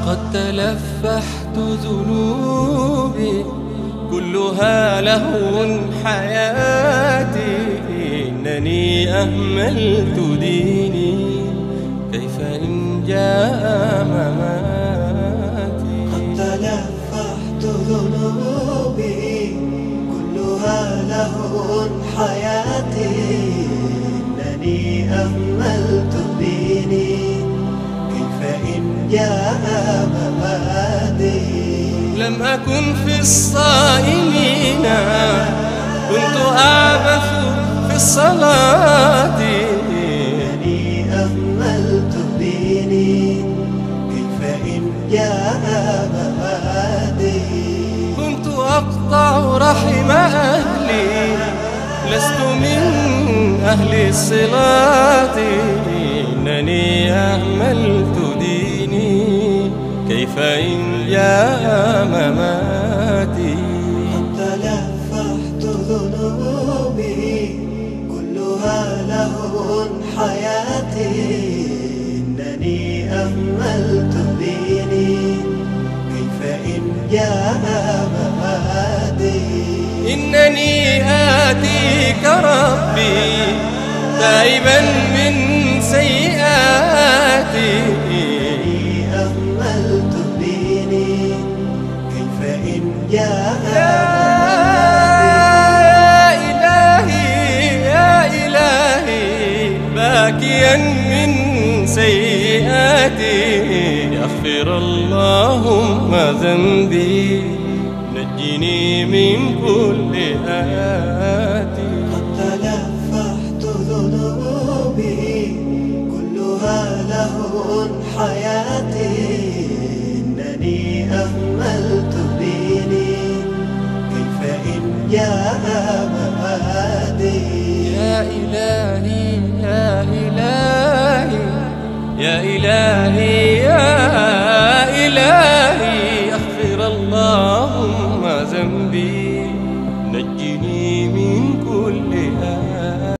قد تلفحت ذنوبي كلها لهو حياتي، إنني أهملت ديني كيف إن جاء مماتي. قد تلفحت ذنوبي كلها لهو حياتي، إنني أهملت ديني كيف إن جاء مماتي. لم أكن في الصائمين، كنت أعبث في الصلاة، إنني أهملت ديني كيف إن جاء مماتي. كنت أقطع رحم أهلي، لست من أهل الصلاة، إنني أهملت ديني كيف إن جاء مماتي. قد تلفحت ذنوبي كلها لهو حياتي، إنني أهملت ديني كيف إن جاء مماتي. إنني آتيك ربي تائبا من سيئاتي، إنني أهملت ديني كيف إن جاء يا إلهي يا إلهي باكيا من سيئاتي، اغفر اللهم ذنبي نجني من كل آتي. قد تلفحت ذنوبي كلها لهو حياتي، إنني أهملت ديني كيف إن جاء مماتي. يا إلهي يا إلهي يا إلهي يا إلهي اغفر اللهم ذنبي نجني من كل آتي.